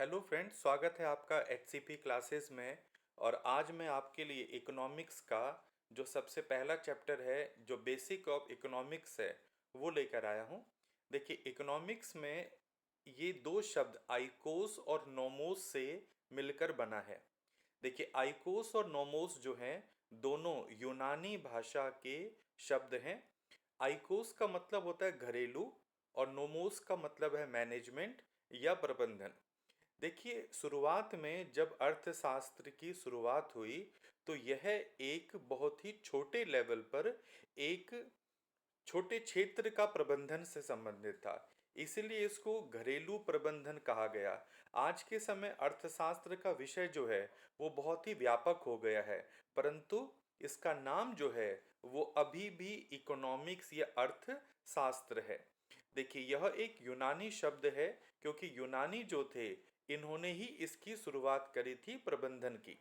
Hello friends, स्वागत है आपका एचसीपी क्लासेस में। और आज मैं आपके लिए इकोनॉमिक्स का जो सबसे पहला चैप्टर है, जो बेसिक ऑफ इकोनॉमिक्स है, वो लेकर आया हूँ। देखिए, इकोनॉमिक्स में ये दो शब्द आइकोस और नोमोस से मिलकर बना है। देखिए, आइकोस और नोमोस जो हैं, दोनों यूनानी भाषा के शब्द हैं। आइकोस का मतलब होता है घरेलू, और नोमोस का मतलब है मैनेजमेंट या प्रबंधन। देखिए, शुरुआत में जब अर्थशास्त्र की शुरुआत हुई, तो यह एक बहुत ही छोटे लेवल पर एक छोटे क्षेत्र का प्रबंधन से संबंधित था। इसीलिए इसको घरेलू प्रबंधन कहा गया। आज के समय अर्थशास्त्र का विषय जो है वो बहुत ही व्यापक हो गया है, परंतु इसका नाम जो है वो अभी भी इकोनॉमिक्स या अर्थशास्त्र है। देखिए, यह एक यूनानी शब्द है, क्योंकि यूनानी जो थे, इन्होंने ही इसकी शुरुआत करी थी प्रबंधन की।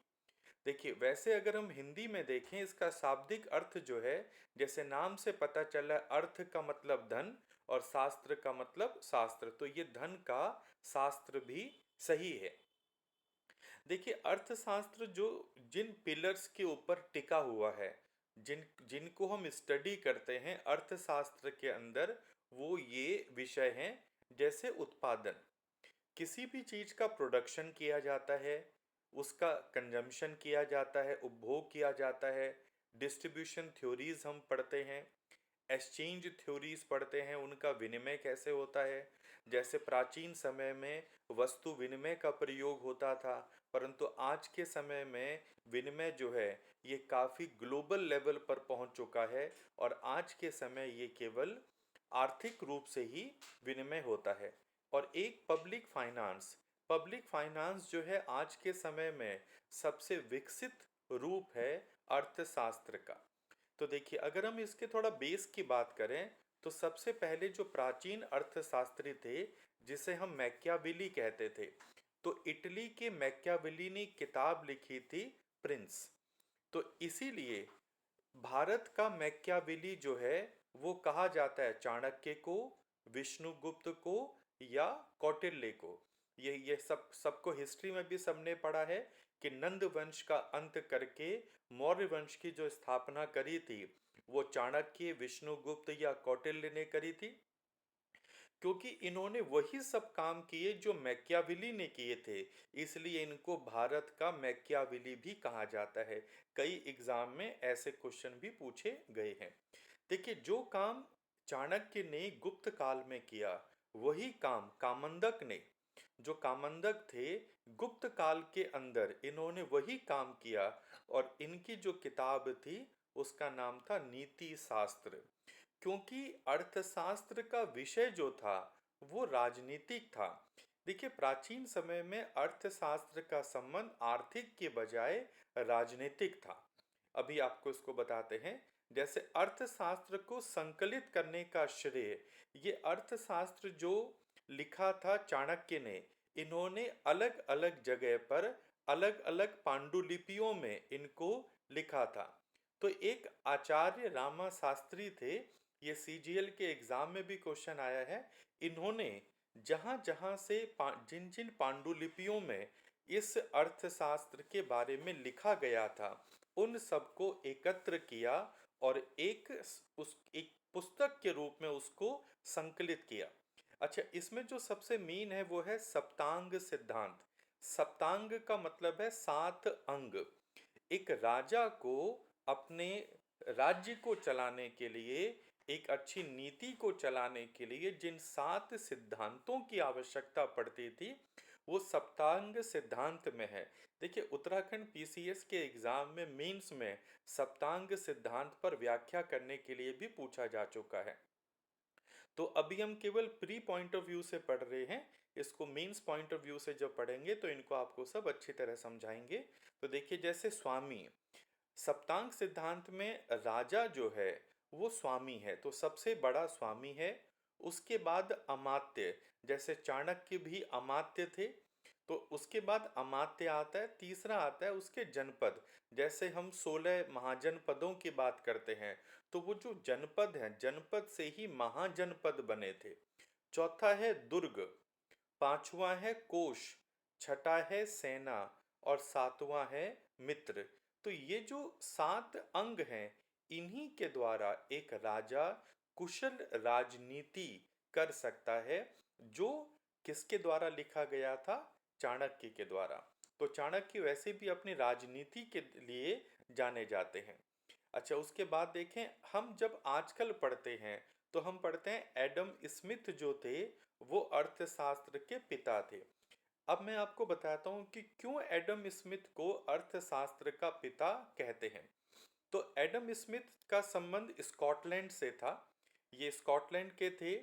देखिए, वैसे अगर हम हिंदी में देखें, इसका शाब्दिक अर्थ जो है, जैसे नाम से पता चला, अर्थ का मतलब धन और शास्त्र का मतलब शास्त्र, तो ये धन का शास्त्र भी सही है। देखिए, अर्थशास्त्र जो जिन पिलर्स के ऊपर टिका हुआ है, जिनको हम स्टडी करते हैं अर्थशास्त्र के अंदर, वो ये विषय हैं। जैसे उत्पादन, किसी भी चीज़ का प्रोडक्शन किया जाता है, उसका कंजम्पशन किया जाता है, उपभोग किया जाता है। डिस्ट्रीब्यूशन थ्योरीज हम पढ़ते हैं, एक्सचेंज थ्योरीज पढ़ते हैं, उनका विनिमय कैसे होता है। जैसे प्राचीन समय में वस्तु विनिमय का प्रयोग होता था, परंतु आज के समय में विनिमय जो है ये काफ़ी ग्लोबल लेवल पर पहुंच चुका है, और आज के समय ये केवल आर्थिक रूप से ही विनिमय होता है। और एक पब्लिक फाइनेंस जो है आज के समय में सबसे विकसित रूप है अर्थशास्त्र का। तो देखिए, अगर हम इसके थोड़ा बेस की बात करें, तो सबसे पहले जो प्राचीन अर्थशास्त्री थे, जिसे हम मैकियावेली कहते थे, तो इटली के मैकियावेली ने किताब लिखी थी, प्रिंस। तो इसीलिए भारत का मैकियावेली जो है वो कहा जाता है चाणक्य को, विष्णुगुप्त को या कौटिल्य को। ये सबको हिस्ट्री में भी सबने पढ़ा है कि नंद वंश का अंत करके मौर्य वंश की जो स्थापना करी थी, वो चाणक्य, विष्णुगुप्त या कौटिल्य ने करी थी। क्योंकि इन्होंने वही सब काम किए जो मैकियावेली ने किए थे, इसलिए इनको भारत का मैकियावेली भी कहा जाता है। कई एग्जाम में ऐसे क्वेश्चन भी पूछे गए हैं। देखिए, जो काम चाणक्य ने गुप्त काल में किया, वही काम कामंदक ने, जो कामंदक थे, गुप्त काल के अंदर इन्होंने वही काम किया। और इनकी जो किताब थी, उसका नाम था नीति शास्त्र। क्योंकि अर्थशास्त्र का विषय जो था वो राजनीतिक था। देखिए, प्राचीन समय में अर्थशास्त्र का संबंध आर्थिक के बजाय राजनीतिक था। अभी आपको इसको बताते हैं। जैसे अर्थशास्त्र को संकलित करने का श्रेय, ये अर्थशास्त्र जो लिखा था चाणक्य ने, इन्होंने अलग अलग जगह पर अलग अलग पांडुलिपियों में इनको लिखा था। तो एक आचार्य रामा शास्त्री थे, ये सीजीएल के एग्जाम में भी क्वेश्चन आया है। इन्होंने जहाँ जहाँ से जिन जिन पांडुलिपियों में इस अर्थशास्त्र के बारे में लिखा गया था, उन सबको एकत्र किया और एक पुस्तक के रूप में उसको संकलित किया। अच्छा, इसमें जो सबसे मेन है वो है सप्तांग सिद्धांत। सप्तांग का मतलब है 7 अंग। एक राजा को अपने राज्य को चलाने के लिए, एक अच्छी नीति को चलाने के लिए जिन 7 सिद्धांतों की आवश्यकता पड़ती थी, वो सप्तांग सिद्धांत में है। देखिए, उत्तराखंड पीसीएस के एग्जाम में, मेंस में, सप्तांग सिद्धांत पर व्याख्या करने के लिए भी पूछा जा चुका है। तो अभी हम केवल प्री पॉइंट ऑफ व्यू से पढ़ रहे हैं। इसको मेंस पॉइंट ऑफ व्यू से जब पढ़ेंगे तो इनको आपको सब अच्छी तरह समझाएंगे। तो देखिए, जैसे स्वामी, सप्तांग सिद्धांत में राजा जो है वो स्वामी है, तो सबसे बड़ा स्वामी है। उसके बाद अमात्य, जैसे चाणक्य भी अमात्य थे, तो उसके बाद अमात्य आता है। तीसरा आता है उसके जनपद। जैसे हम 16 महाजनपदों की बात करते हैं, तो वो जो जनपद हैं, जनपद से ही महाजनपद बने थे। चौथा है दुर्ग, पांचवा है कोश, छठा है सेना और सातवां है मित्र। तो ये जो 7 अंग हैं, इन्हीं के द्वारा एक राजा कुशल राजनीति कर सकता है, जो किसके द्वारा लिखा गया था? चाणक्य के द्वारा। तो चाणक्य वैसे भी अपनी राजनीति के लिए जाने जाते हैं। अच्छा, उसके बाद देखें, हम जब आजकल पढ़ते हैं तो हम पढ़ते हैं एडम स्मिथ जो थे वो अर्थशास्त्र के पिता थे। अब मैं आपको बताता हूँ कि क्यों एडम स्मिथ को अर्थशास्त्र का पिता कहते हैं। तो एडम स्मिथ का संबंध स्कॉटलैंड से था। ये स्कॉटलैंड के थे,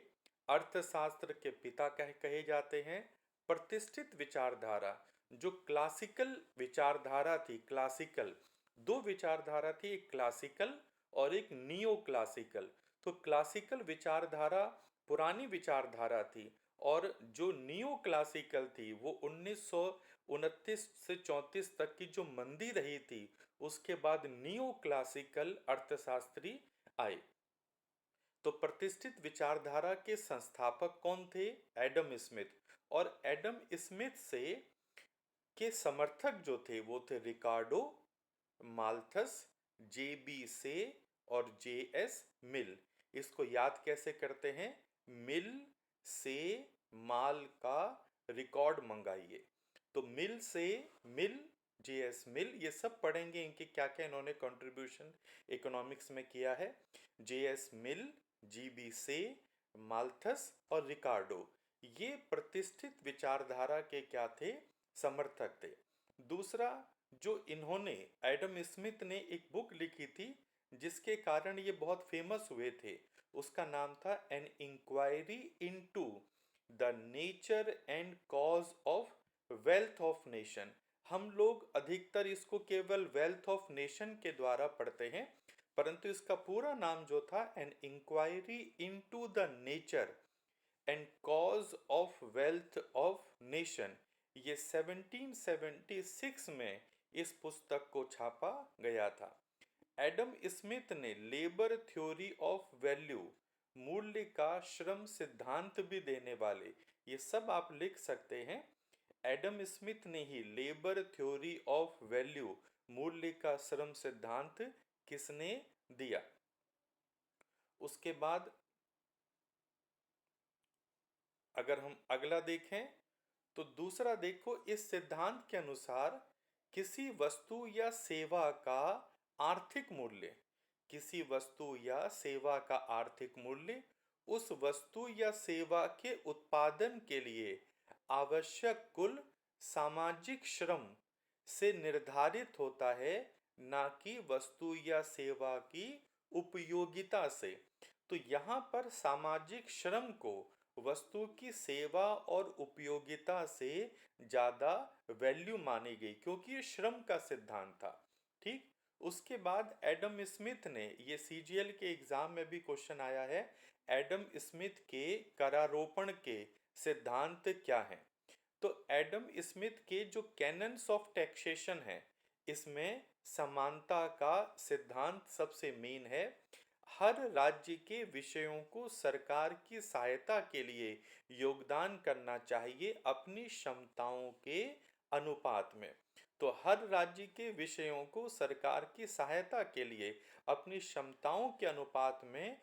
अर्थशास्त्र के पिता कहे जाते हैं। प्रतिष्ठित विचारधारा, जो क्लासिकल विचारधारा थी, क्लासिकल, दो विचारधारा थी, एक क्लासिकल और एक नियो क्लासिकल। तो क्लासिकल विचारधारा पुरानी विचारधारा थी, और जो नियो क्लासिकल थी वो 1929 से 34 तक की जो मंदी रही थी, उसके बाद नियो क्लासिकल अर्थशास्त्री आए। तो प्रतिष्ठित विचारधारा के संस्थापक कौन थे? Adam Smith. और एडम स्मिथ से के समर्थक जो थे वो थे रिकार्डो, माल्थस, जे बी से और जे एस मिल। इसको याद कैसे करते हैं? मिल से माल का रिकॉर्ड मंगाइए। तो मिल से मिल, जे एस मिल, ये सब पढ़ेंगे इनके क्या क्या इन्होंने कंट्रीब्यूशन इकोनॉमिक्स में किया है। जे एस मिल, जी बी से, माल्थस और रिकार्डो, ये प्रतिष्ठित विचारधारा के क्या थे? समर्थक थे। दूसरा, जो इन्होंने, एडम स्मिथ ने एक बुक लिखी थी जिसके कारण ये बहुत फेमस हुए थे, उसका नाम था an inquiry into the nature and cause of wealth of nation. हम लोग अधिकतर इसको केवल वेल्थ ऑफ नेशन के द्वारा पढ़ते हैं, परंतु इसका पूरा नाम जो था an inquiry into the nature and cause of wealth of nation, ये 1776 में इस पुस्तक को छापा गया था। एडम स्मिथ ने लेबर थ्योरी ऑफ वैल्यू, मूल्य का श्रम सिद्धांत भी देने वाले, ये सब आप लिख सकते हैं। एडम स्मिथ ने ही लेबर थ्योरी ऑफ वैल्यू, मूल्य का श्रम सिद्धांत किसने दिया? उसके बाद अगर हम अगला देखें, तो दूसरा देखो, इस सिद्धांत के अनुसार किसी वस्तु या सेवा का आर्थिक मूल्य, किसी वस्तु या सेवा का आर्थिक मूल्य उस वस्तु या सेवा के उत्पादन के लिए आवश्यक कुल सामाजिक श्रम से निर्धारित होता है, ना कि वस्तु या सेवा की उपयोगिता से। तो यहाँ पर सामाजिक श्रम को वस्तु की सेवा और उपयोगिता से ज़्यादा वैल्यू मानी गई, क्योंकि ये श्रम का सिद्धांत था। ठीक। उसके बाद एडम स्मिथ ने, ये सीजीएल के एग्जाम में भी क्वेश्चन आया है, एडम स्मिथ के करारोपण के सिद्धांत क्या हैं? तो एडम स्मिथ के जो कैनन्स ऑफ टैक्सेशन है, इसमें समानता का सिद्धांत सबसे मेन है। हर राज्य के विषयों को सरकार की सहायता के लिए योगदान करना चाहिए अपनी क्षमताओं के अनुपात में। तो हर राज्य के विषयों को सरकार की सहायता के लिए अपनी क्षमताओं के अनुपात में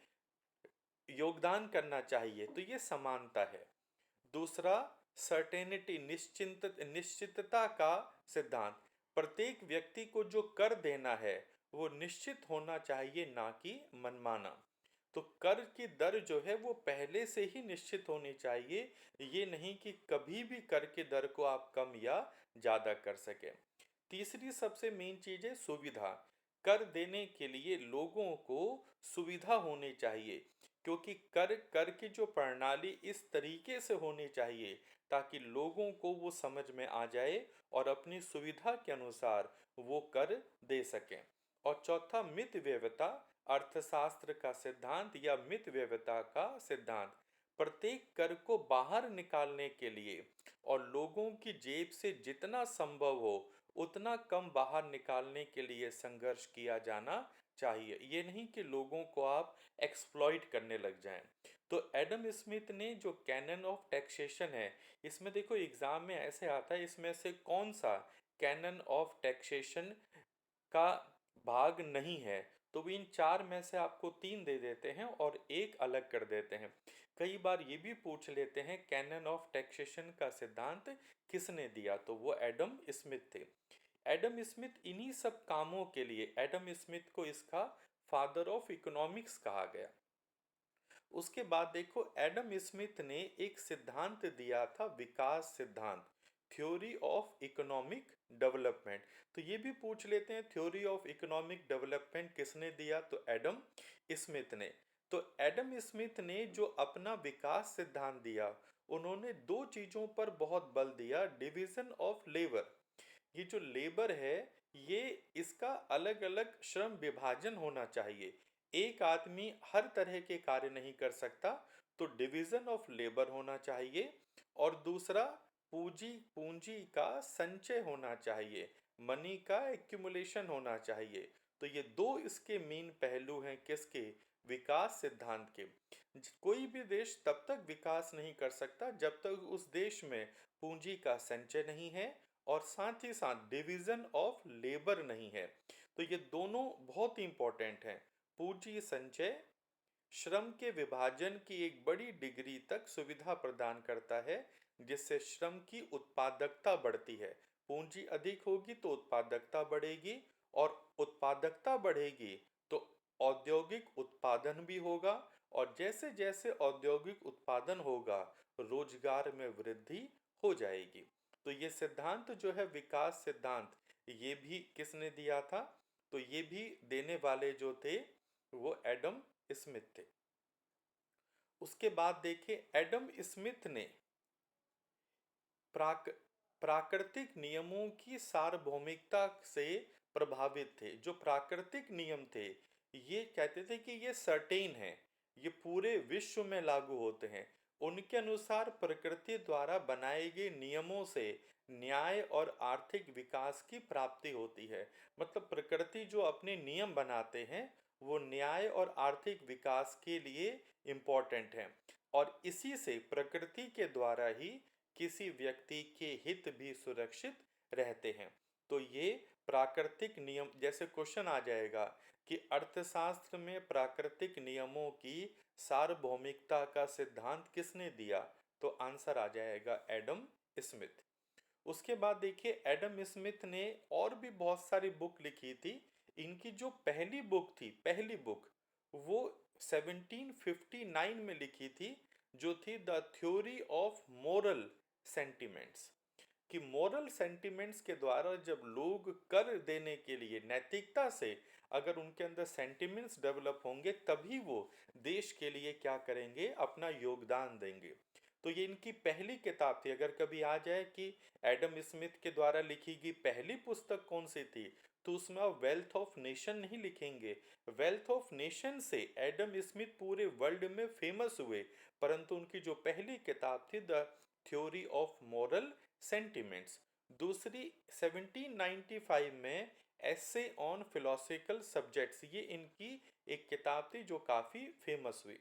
योगदान करना चाहिए, तो ये समानता है। दूसरा, सर्टेनिटी, निश्चितता का सिद्धांत, प्रत्येक व्यक्ति को जो कर देना है वो निश्चित होना चाहिए, ना कि मनमाना। तो कर की दर जो है वो पहले से ही निश्चित होनी चाहिए, ये नहीं कि कभी भी कर की दर को आप कम या ज़्यादा कर सकें। तीसरी सबसे मेन चीज़ है सुविधा। कर देने के लिए लोगों को सुविधा होनी चाहिए, क्योंकि कर कर की जो प्रणाली इस तरीके से होनी चाहिए ताकि लोगों को वो समझ में आ जाए और अपनी सुविधा के अनुसार वो कर दे सकें। और चौथा, मित व्ययता, अर्थशास्त्र का सिद्धांत या मित व्ययता का सिद्धांत, प्रत्येक कर को बाहर निकालने के लिए और लोगों की जेब से जितना संभव हो उतना कम बाहर निकालने के लिए संघर्ष किया जाना चाहिए। ये नहीं कि लोगों को आप एक्सप्लॉइट करने लग जाएं। तो एडम स्मिथ ने जो कैनन ऑफ टैक्सेशन है, इसमें देखो एग्जाम में ऐसे आता है, इसमें से कौन सा कैनन ऑफ टैक्सेशन का भाग नहीं है, तो वो इन चार में से आपको तीन दे देते हैं और एक अलग कर देते हैं। कई बार ये भी पूछ लेते हैं कैनन ऑफ टैक्सेशन का सिद्धांत किसने दिया, तो वो एडम स्मिथ थे। एडम स्मिथ इन्हीं सब कामों के लिए एडम स्मिथ को इसका फादर ऑफ इकोनॉमिक्स कहा गया। उसके बाद देखो एडम स्मिथ ने एक सिद्धांत दिया था, विकास सिद्धांत, थ्योरी ऑफ इकोनॉमिक डेवलपमेंट। तो ये भी पूछ लेते हैं थ्योरी ऑफ इकोनॉमिक डेवलपमेंट किसने दिया, तो एडम स्मिथ ने। तो एडम स्मिथ ने जो अपना विकास सिद्धांत दिया, उन्होंने दो चीजों पर बहुत बल दिया, डिवीजन ऑफ लेबर। ये जो लेबर है, ये इसका अलग अलग श्रम विभाजन होना चाहिए। एक आदमी हर तरह के कार्य नहीं कर सकता, तो डिवीजन ऑफ लेबर होना चाहिए। और दूसरा, पूंजी पूंजी का संचय होना चाहिए, मनी का एक्यूमुलेशन होना चाहिए। तो ये दो इसके मेन पहलू हैं किसके, विकास सिद्धांत के। कोई भी देश तब तक विकास नहीं कर सकता जब तक उस देश में पूंजी का संचय नहीं है और साथ ही साथ डिवीजन ऑफ लेबर नहीं है। तो ये दोनों बहुत इंपॉर्टेंट हैं। पूंजी संचय श्रम के विभाजन की एक बड़ी डिग्री तक सुविधा प्रदान करता है, जिससे श्रम की उत्पादकता बढ़ती है। पूंजी अधिक होगी तो उत्पादकता बढ़ेगी, और उत्पादकता बढ़ेगी तो औद्योगिक उत्पादन भी होगा, और जैसे जैसे औद्योगिक उत्पादन होगा, रोजगार में वृद्धि हो जाएगी। तो ये सिद्धांत जो है विकास सिद्धांत, ये भी किसने दिया था, तो ये भी देने वाले जो थे वो एडम स्मिथ थे। उसके बाद देखिए एडम स्मिथ ने प्राक प्राकृतिक नियमों की सार्वभौमिकता से प्रभावित थे। जो प्राकृतिक नियम थे, ये कहते थे कि ये सर्टेन है, ये पूरे विश्व में लागू होते हैं। उनके अनुसार प्रकृति द्वारा बनाए गए नियमों से न्याय और आर्थिक विकास की प्राप्ति होती है। मतलब प्रकृति जो अपने नियम बनाते हैं, वो न्याय और आर्थिक विकास के लिए इम्पोर्टेंट हैं, और इसी से प्रकृति के द्वारा ही किसी व्यक्ति के हित भी सुरक्षित रहते हैं। तो ये प्राकृतिक नियम, जैसे क्वेश्चन आ जाएगा कि अर्थशास्त्र में प्राकृतिक नियमों की सार्वभौमिकता का सिद्धांत किसने दिया, तो आंसर आ जाएगा एडम स्मिथ। उसके बाद देखिए एडम स्मिथ ने और भी बहुत सारी बुक लिखी थी। इनकी जो पहली बुक थी, पहली बुक, वो 1759 में लिखी थी, जो थी the theory of moral sentiments. कि मोरल सेंटिमेंट्स के द्वारा जब लोग कर देने के लिए नैतिकता से, अगर उनके अंदर सेंटिमेंट्स डेवलप होंगे, तभी वो देश के लिए क्या करेंगे, अपना योगदान देंगे। तो ये इनकी पहली किताब थी। अगर कभी आ जाए कि एडम स्मिथ के द्वारा लिखी गई पहली पुस्तक कौन सी थी, तो उसमें आप वेल्थ ऑफ नेशन नहीं लिखेंगे। वेल्थ ऑफ नेशन से एडम स्मिथ पूरे वर्ल्ड में फेमस हुए, परंतु उनकी जो पहली किताब थी the theory of moral sentiments, दूसरी 1795 में एसे ऑन फिलोसफिकल सब्जेक्ट्स, ये इनकी एक किताब थी जो काफ़ी फेमस हुई।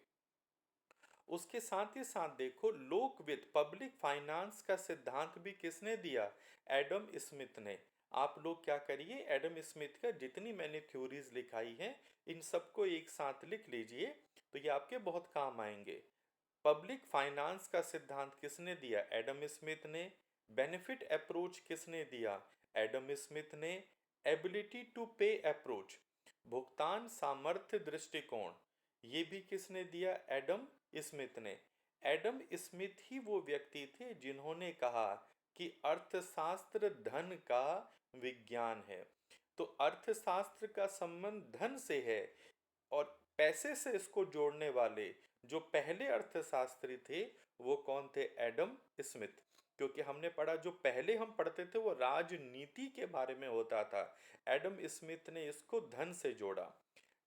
उसके साथ ही साथ देखो लोकवित्त, पब्लिक फाइनेंस का सिद्धांत भी किसने दिया, एडम स्मिथ ने। आप लोग क्या करिए, एडम स्मिथ का जितनी मैंने थ्योरीज लिखाई हैं, इन सबको एक साथ लिख लीजिए, तो ये आपके बहुत काम आएंगे। पब्लिक फाइनेंस का सिद्धांत किसने दिया, एडम स्मिथ ने। बेनिफिट अप्रोच किसने दिया, एडम स्मिथ ने। एबिलिटी टू पे अप्रोच, भुगतान सामर्थ्य दृष्टिकोण, ये भी किसने दिया, एडम स्मिथ ने। एडम स्मिथ ही वो व्यक्ति थे जिन्होंने कहा कि अर्थशास्त्र धन का विज्ञान है। तो अर्थशास्त्र का संबंध धन से है, और पैसे से इसको जोड़ने वाले जो पहले अर्थशास्त्री थे, वो कौन थे, एडम स्मिथ। क्योंकि हमने पढ़ा, जो पहले हम पढ़ते थे वो राजनीति के बारे में होता था, एडम स्मिथ ने इसको धन से जोड़ा।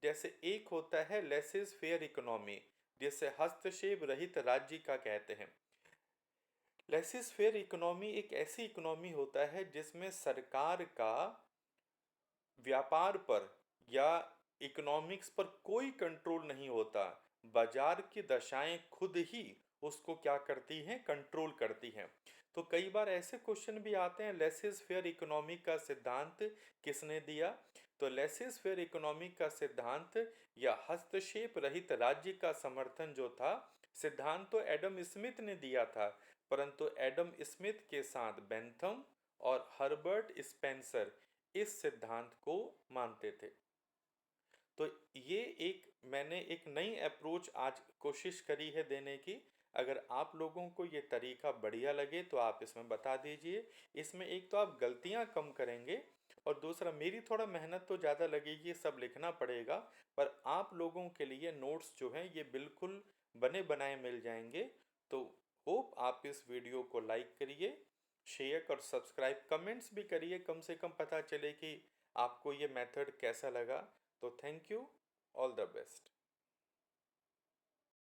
जैसे एक होता है लेसिस फेयर इकोनॉमी, जिसे हस्तक्षेप रहित राज्य का कहते हैं। लेसिस फेयर इकोनॉमी एक ऐसी इकोनॉमी होता है जिसमें सरकार का व्यापार पर या इकोनॉमिक्स पर कोई कंट्रोल नहीं होता। बाजार की दशाएं खुद ही उसको क्या करती हैं, कंट्रोल करती हैं। तो कई बार ऐसे क्वेश्चन भी आते हैं, लेसिस फेयर इकोनॉमी का सिद्धांत किसने दिया? तो लेसिस फेयर इकोनॉमी का सिद्धांत या हस्तक्षेप रहित राज्य का समर्थन जो था, सिद्धांत तो एडम स्मिथ ने दिया था, परंतु एडम स्मिथ के साथ बेंथम और हर्बर्ट स्पेंसर इस सिद्धांत को मानते थे। तो ये एक मैंने एक नई अप्रोच आज कोशिश करी है देने की। अगर आप लोगों को ये तरीका बढ़िया लगे तो आप इसमें बता दीजिए। इसमें एक तो आप गलतियां कम करेंगे और दूसरा मेरी थोड़ा मेहनत तो ज़्यादा लगेगी, सब लिखना पड़ेगा, पर आप लोगों के लिए नोट्स जो हैं ये बिल्कुल बने बनाए मिल जाएंगे। तो होप आप इस वीडियो को लाइक करिए, शेयर और सब्सक्राइब, कमेंट्स भी करिए, कम से कम पता चले कि आपको ये मेथड कैसा लगा। तो thank you, all the best.